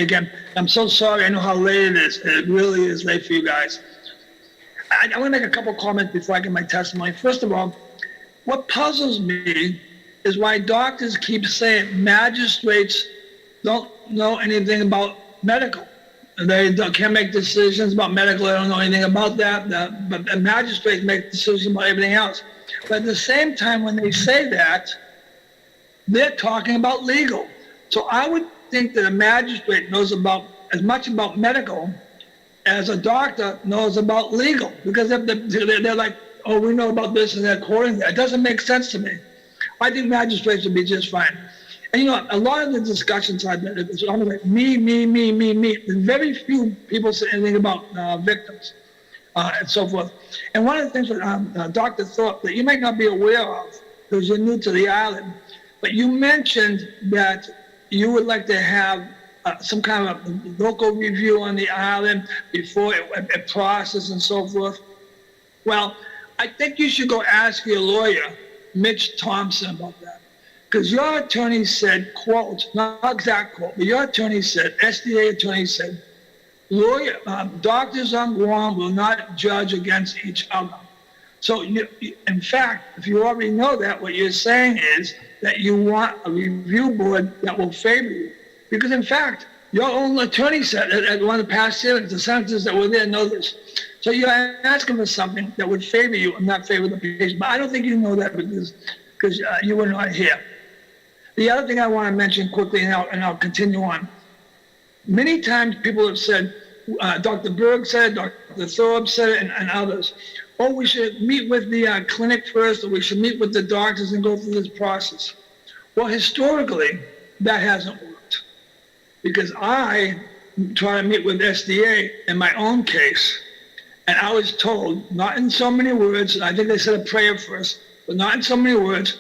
again. I'm so sorry. I know how late it is. It really is late for you guys. I want to make a couple comments before I get my testimony. First of all, what puzzles me is why doctors keep saying magistrates don't know anything about medical. They can't make decisions about medical. They don't know anything about that. But the magistrates make decisions about everything else. But at the same time, when they say that, they're talking about legal. So I would think that a magistrate knows about as much about medical as a doctor knows about legal, because they're like, oh, we know about this and they're quoting that. It doesn't make sense to me. I think magistrates would be just fine. And a lot of the discussions I've been, it's almost like me. And very few people say anything about victims and so forth. And one of the things with Dr. Thorpe that you might not be aware of, because you're new to the island, but you mentioned that you would like to have some kind of local review on the island before it process and so forth. Well, I think you should go ask your lawyer, Mitch Thompson, about that. Because your attorney said, quote, not exact quote, but your attorney said, SDA attorney said, doctors on Guam will not judge against each other. So in fact, if you already know that, what you're saying is that you want a review board that will favor you. Because in fact, your own attorney said at one of the past hearings, the senators that were there know this. So you're asking for something that would favor you and not favor the patient. But I don't think you know that because you were not here. The other thing I want to mention quickly, and I'll continue on. Many times people have said, Dr. Berg said, Dr. Thorpe said it, and others, oh, we should meet with the clinic first, or we should meet with the doctors and go through this process. Well, historically, that hasn't worked. Because I try to meet with SDA in my own case, and I was told, not in so many words, I think they said a prayer first, but not in so many words,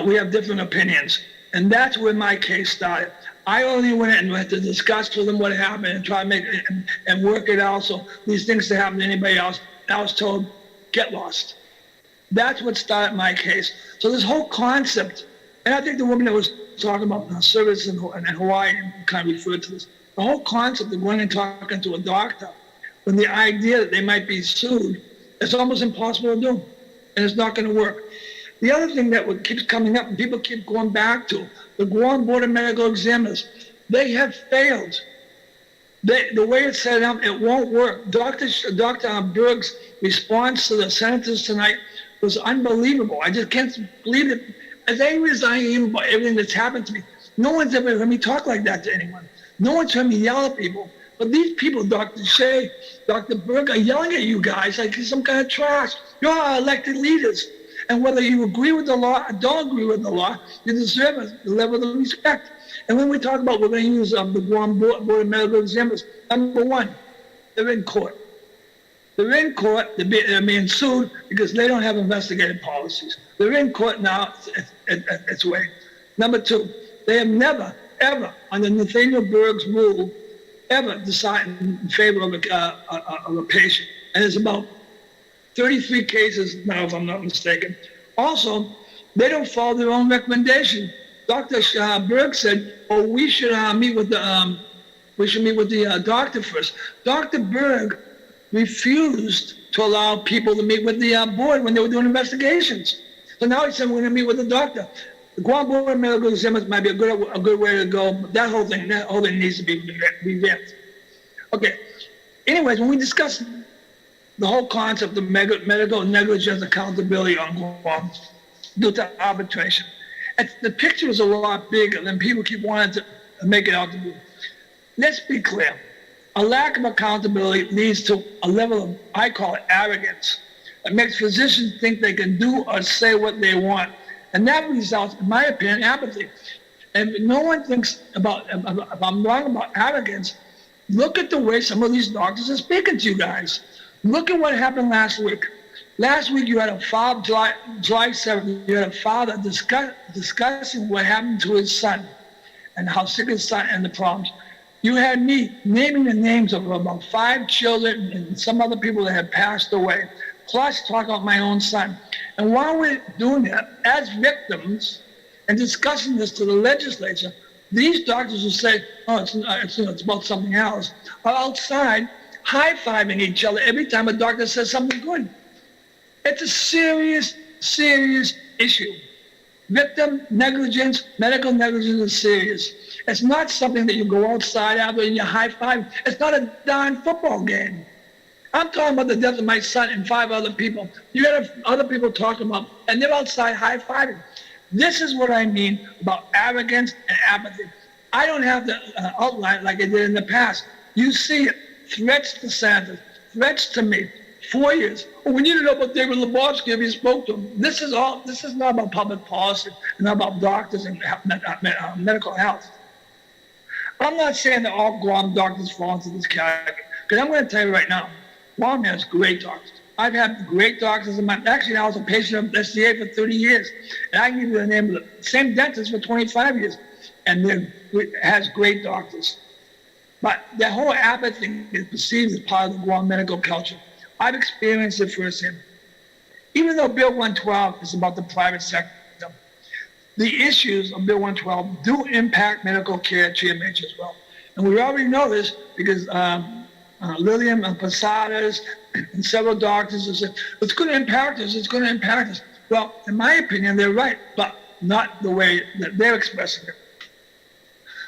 we have different opinions. And that's where my case started. I only went in and had to discuss with them what happened and try to make it and work it out so these things to happen to anybody else. I was told, get lost. That's what started my case. So this whole concept, and I think the woman that was talking about service in Hawaii kind of referred to this, the whole concept of going and talking to a doctor, when the idea that they might be sued, it's almost impossible to do, and it's not going to work. The other thing that keeps coming up, and people keep going back to, the Guam Board of Medical Examiners, they have failed. The way it's set up, it won't work. Dr. Berg's response to the senators tonight was unbelievable. I just can't believe it. As angry as I am about everything that's happened to me, no one's ever heard me talk like that to anyone. No one's heard me yell at people. But these people, Dr. Shea, Dr. Berg, are yelling at you guys like it's some kind of trash. You're our elected leaders. And whether you agree with the law or don't agree with the law, you deserve a level of respect. And when we talk about we're going to use the Guam Board of Medical Examiners, number one, they're in court. They're in court, they're being sued because they don't have investigative policies. They're in court now, it's way. Number two, they have never, ever, under Nathaniel Berg's rule, ever decided in favor of a patient. And there's about 33 cases now, if I'm not mistaken. Also, they don't follow their own recommendation. Dr. Berg said, "Oh, we should meet with the doctor first." Dr. Berg refused to allow people to meet with the board when they were doing investigations. So now he said we're going to meet with the doctor. The Guam Board of Medical Examiners might be a good way to go, but that whole thing needs to be revamped. Okay. Anyways, when we discuss the whole concept of medical negligence accountability on Guam due to arbitration, the picture is a lot bigger than people keep wanting to make it out to be. Let's be clear. A lack of accountability leads to a level of, I call it arrogance. It makes physicians think they can do or say what they want. And that results, in my opinion, apathy. And no one thinks about, if I'm wrong about arrogance, look at the way some of these doctors are speaking to you guys. Look at what happened last week. Last week you had a father, July 7th, you had a father discussing what happened to his son and how sick his son and the problems. You had me naming the names of about 5 children and some other people that had passed away, plus talk about my own son. And while we're doing that, as victims and discussing this to the legislature, These doctors will say, oh, it's about something else, are outside high-fiving each other every time a doctor says something good. It's a serious, serious issue. Victim negligence, medical negligence is serious. It's not something that you go outside after and you high-five. It's not a darn football game. I'm talking about the death of my son and 5 other people. You got other people talking about, and they're outside high-fiving. This is what I mean about arrogance and apathy. I don't have to outline it like I did in the past. You see it. Threats to Sanders, threats to me. 4 years. Oh, we need to know about David Lebowski if you spoke to him. This is not about public policy and not about doctors and medical health. I'm not saying that all Guam doctors fall into this category, because I'm going to tell you right now, Guam has great doctors. I've had great doctors actually I was a patient of SDA for 30 years, and I can give you the name of the same dentist for 25 years, and has great doctors. But the whole apathy is perceived as part of the Guam medical culture. I've experienced it firsthand. Even though Bill 112 is about the private sector, the issues of Bill 112 do impact medical care at GMH as well. And we already know this because Lillian Posadas and several doctors have said, it's going to impact us, it's going to impact us. Well, in my opinion, they're right, but not the way that they're expressing it.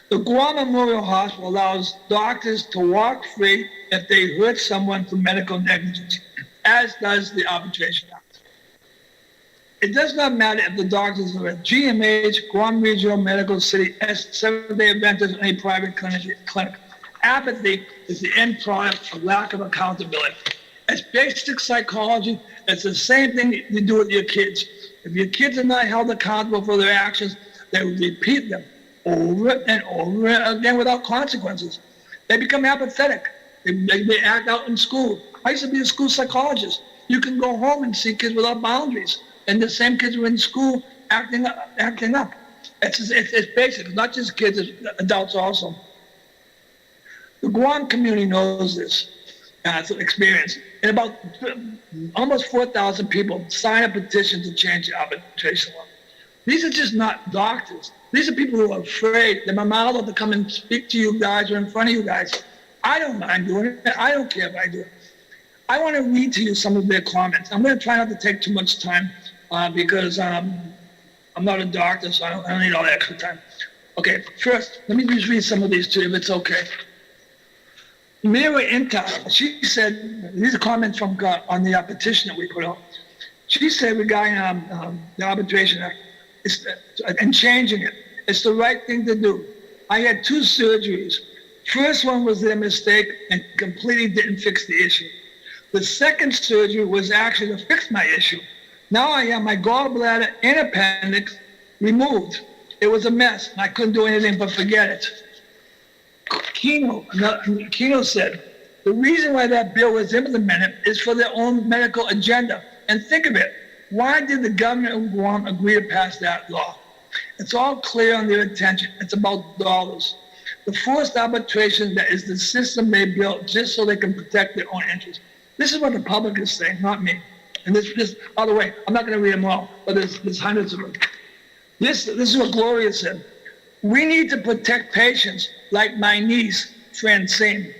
The Guam Memorial Hospital allows doctors to walk free if they hurt someone through medical negligence, as does the Arbitration Act. It does not matter if the doctors are at GMH, Guam Regional Medical City, Seventh-day Adventist, or any private clinic. Apathy is the end product of lack of accountability. It's basic psychology. It's the same thing you do with your kids. If your kids are not held accountable for their actions, they will repeat them over and over again without consequences. They become apathetic. They act out in school. I used to be a school psychologist. You can go home and see kids without boundaries, and the same kids were in school acting up. It's basic. It's not just kids, it's adults also. The Guam community knows this. It's an experience. And about almost 4,000 people sign a petition to change the arbitration law. These are just not doctors. These are people who are afraid that my mouth to come and speak to you guys or in front of you guys. I don't mind doing it. I don't care if I do it. I want to read to you some of their comments. I'm going to try not to take too much time because I'm not a doctor, so I don't need all the extra time. Okay, first, let me just read some of these to you, if it's okay. Mira Inta, she said, these are comments from on the petition that we put out. She said regarding the Arbitration Act and changing it, it's the right thing to do. I had 2 surgeries. First one was their mistake and completely didn't fix the issue. The second surgery was actually to fix my issue. Now I have my gallbladder and appendix removed. It was a mess, and I couldn't do anything but forget it. Kino said, the reason why that bill was implemented is for their own medical agenda. And think of it, why did the government of Guam agree to pass that law? It's all clear on their intention. It's about dollars. The forced arbitration that is the system they built just so they can protect their own interests. This is what the public is saying, not me. And this, by the way, I'm not going to read them all, but there's hundreds of them. This is what Gloria said. We need to protect patients like my niece, Francine.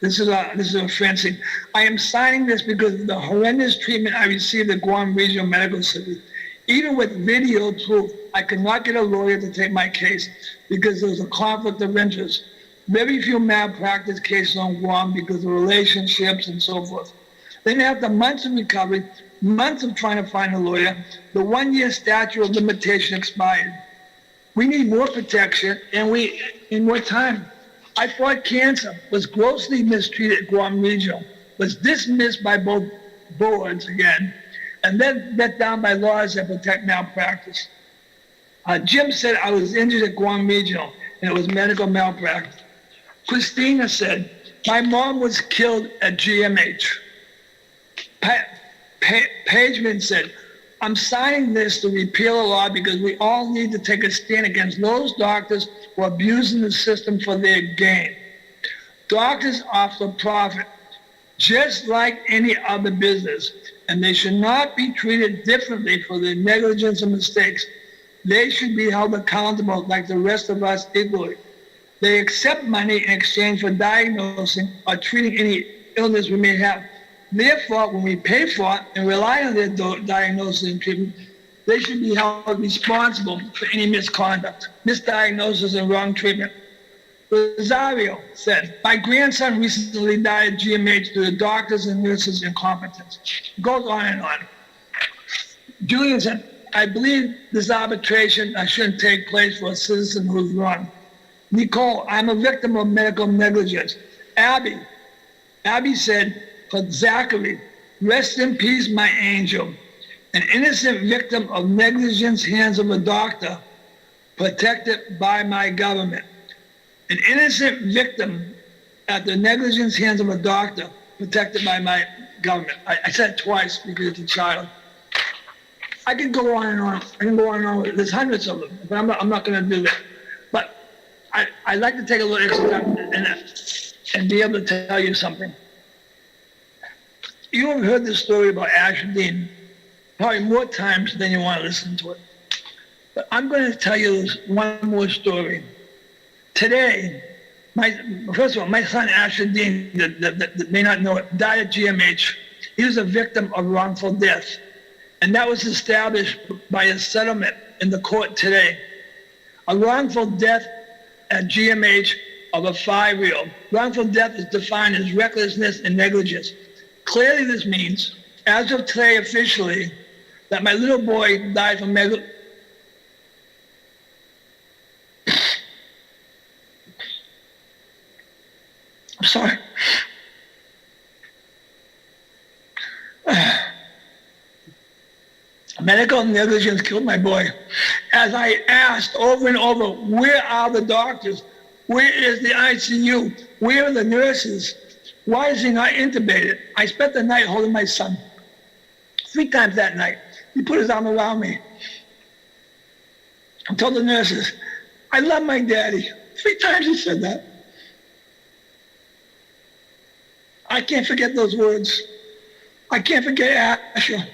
This is Francine. I am signing this because of the horrendous treatment I received at Guam Regional Medical City. Even with video proof, I could not get a lawyer to take my case because there was a conflict of interest. Very few malpractice cases on Guam because of relationships and so forth. Then after months of recovery, months of trying to find a lawyer, the 1-year statute of limitation expired. We need more protection and we need more time. I fought cancer, was grossly mistreated at Guam Regional, was dismissed by both boards again, and then let down by laws that protect malpractice. Jim said I was injured at Guam Regional and it was medical malpractice. Christina said, my mom was killed at GMH. Pageman said, I'm signing this to repeal a law because we all need to take a stand against those doctors who are abusing the system for their gain. Doctors are for profit, just like any other business, and they should not be treated differently for their negligence and mistakes. They should be held accountable like the rest of us equally. They accept money in exchange for diagnosing or treating any illness we may have. Therefore, when we pay for it and rely on their diagnosis and treatment, they should be held responsible for any misconduct, misdiagnosis, and wrong treatment. Rosario said, my grandson recently died at GMH due to doctors and nurses' incompetence. Goes on and on. Julian said, I believe this arbitration shouldn't take place for a citizen who's wrong. Nicole, I'm a victim of medical negligence. Abby said, for Zachary, rest in peace, my angel. An innocent victim of negligence, hands of a doctor, protected by my government. An innocent victim at the negligence, hands of a doctor, protected by my government. I said it twice because it's a child. I can go on and on. I can go on and on. There's hundreds of them, but I'm not going to do that. But I'd like to take a little extra time and be able to tell you something. You have heard this story about Asher Dean probably more times than you want to listen to it. But I'm going to tell you this one more story. Today, first of all, my son Asher Dean, that may not know it, died at GMH. He was a victim of wrongful death. And that was established by a settlement in the court today. A wrongful death at GMH of a 5-year-old. Wrongful death is defined as recklessness and negligence. Clearly this means, as of today officially, that my little boy died from I'm sorry. Medical negligence killed my boy. As I asked over and over, where are the doctors? Where is the ICU? Where are the nurses? Why is he not intubated? I spent the night holding my son. 3 times that night. He put his arm around me. I told the nurses, I love my daddy. 3 times he said that. I can't forget those words. I can't forget Asher.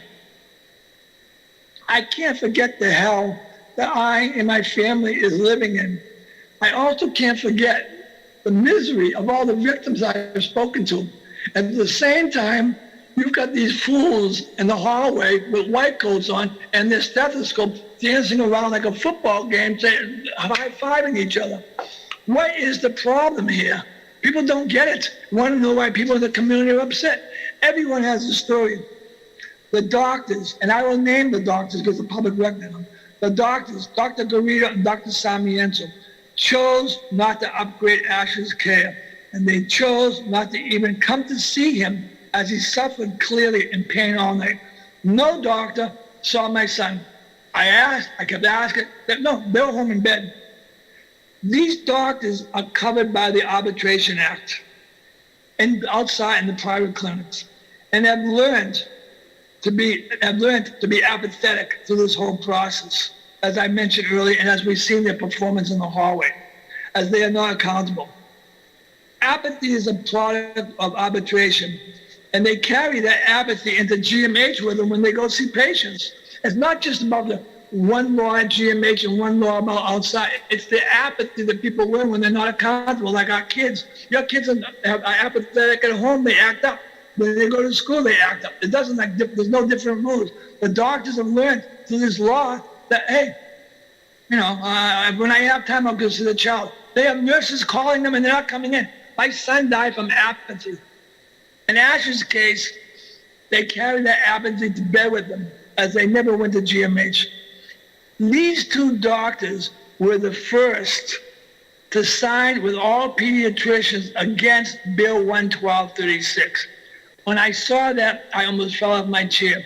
I can't forget the hell that I and my family is living in. I also can't forget the misery of all the victims I have spoken to. And at the same time, you've got these fools in the hallway with white coats on and their stethoscopes dancing around like a football game, high-fiving each other. What is the problem here? People don't get it. You want to know why people in the community are upset? Everyone has a story. The doctors, and I will name the doctors because the public record them. The doctors, Dr. Garrido and Dr. Sarmiento, chose not to upgrade Asher's care, and they chose not to even come to see him as he suffered clearly in pain all night. No doctor saw my son. I kept asking, no, they were home in bed. These doctors are covered by the Arbitration Act and outside in the private clinics, and have learned to be apathetic through this whole process, as I mentioned earlier, and as we've seen their performance in the hallway, as they are not accountable. Apathy is a product of arbitration, and they carry that apathy into GMH with them when they go see patients. It's not just about the one law at GMH and one law about outside. It's the apathy that people learn when they're not accountable, like our kids. Your kids are apathetic at home, they act up. When they go to school, they act up. It doesn't there's no different rules. The doctors have learned through this law that, hey, when I have time, I'll go see the child. They have nurses calling them and they're not coming in. My son died from apathy. In Asher's case, they carried that apathy to bed with them as they never went to GMH. These 2 doctors were the first to sign with all pediatricians against Bill 11236. When I saw that, I almost fell off my chair.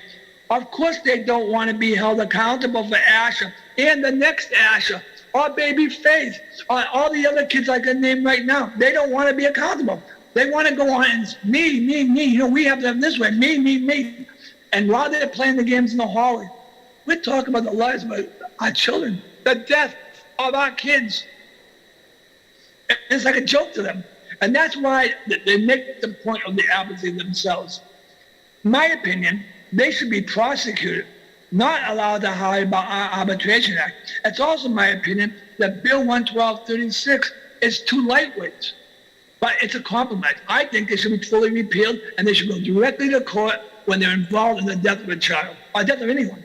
Of course they don't want to be held accountable for Asher and the next Asher, or baby Faith, or all the other kids I can name right now. They don't want to be accountable. They want to go on and me. We have to have this way, me. And while they're playing the games in the hallway, we're talking about the lives of our children, the death of our kids. It's like a joke to them. And that's why they make the point of the apathy themselves. In my opinion, they should be prosecuted not allowed to hire by Arbitration Act. It's also my opinion that Bill 11236 is too lightweight, but it's a compromise. I think it should be fully repealed, and they should go directly to court when they're involved in the death of a child, or death of anyone.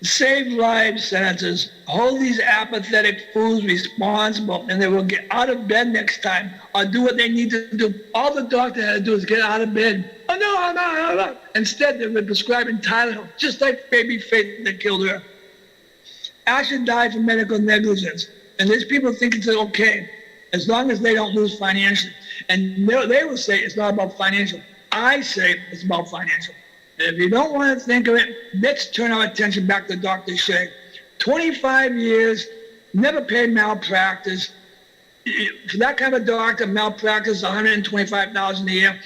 Save lives, senators. Hold these apathetic fools responsible, and they will get out of bed next time or do what they need to do. All the doctor had to do is get out of bed. Oh, no. Instead, they've been prescribing Tylenol, just like baby Faith that killed her. Asher died from medical negligence, and these people think it's okay as long as they don't lose financially. And they will say it's not about financial. I say it's about financial. If you don't want to think of it, let's turn our attention back to Dr. Shea. 25 years, never paid malpractice. For that kind of doctor, malpractice, $125,000 a year.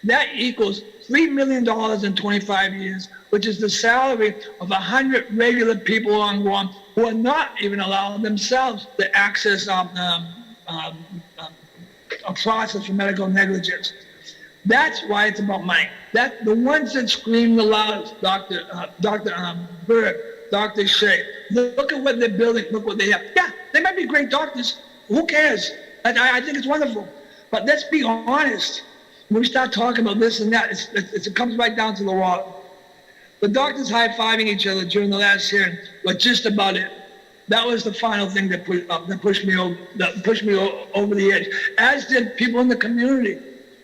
That equals $3 million in 25 years, which is the salary of 100 regular people on Guam who are not even allowing themselves to access a process for medical negligence. That's why it's about money. That the ones that scream the loudest, Dr. Berg, Dr. Shea. Look at what they're building. Look what they have. Yeah, they might be great doctors. Who cares? I think it's wonderful. But let's be honest. When we start talking about this and that, it comes right down to the water. The doctors high-fiving each other during the last hearing was just about it. That was the final thing that pushed me over the edge. As did people in the community.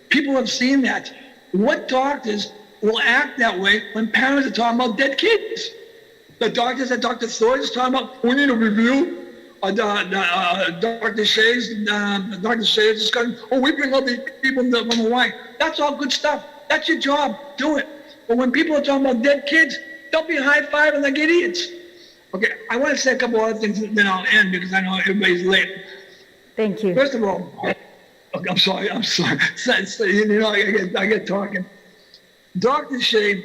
People have seen that. What doctors will act that way when parents are talking about dead kids? The doctors that Dr. Thorne is talking about, we need a review. Dr. Shea's discussion, we bring all these people from Hawaii. That's all good stuff. That's your job. Do it. But when people are talking about dead kids, don't be high-fiving like idiots. Okay, I want to say a couple other things, then I'll end because I know everybody's late. Thank you. First of all, I'm sorry. I get talking. Dr. Shea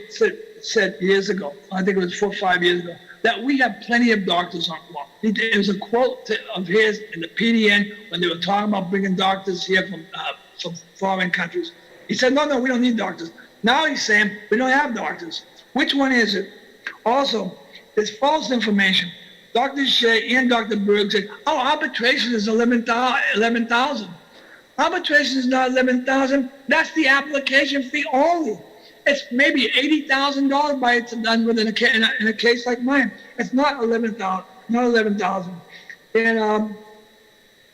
said years ago, I think it was 4 or 5 years ago, that we have plenty of doctors on Guam. It was a quote of his in the PDN when they were talking about bringing doctors here from foreign countries. He said, no, we don't need doctors. Now he's saying we don't have doctors. Which one is it? Also, there's false information. Dr. Shea and Dr. Berg said, arbitration is 11,000. Arbitration is not 11,000. That's the application fee only. It's maybe $80,000 by it's done within in a case like mine. It's not 11,000. Not 11,000. And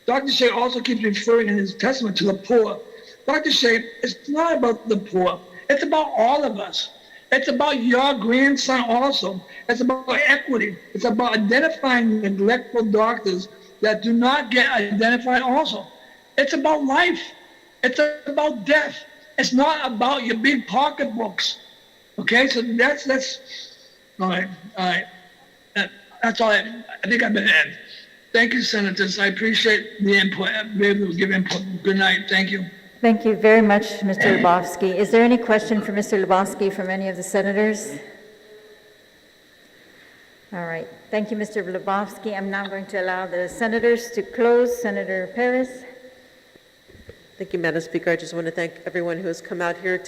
Dr. Shea also keeps referring in his testament to the poor. Dr. Shea, it's not about the poor. It's about all of us. It's about your grandson also. It's about equity. It's about identifying neglectful doctors that do not get identified also. It's about life. It's about death. It's not about your big pocketbooks. Okay, so that's all right. That's all I think I've been at. Thank you, Senators. I appreciate the input. Be able to give input. Good night. Thank you. Thank you very much, Mr. Lubofsky. Is there any question for Mr. Lubofsky from any of the senators? All right. Thank you, Mr. Lubofsky. I'm now going to allow the senators to close. Senator Perez. Thank you, Madam Speaker. I just want to thank everyone who has come out here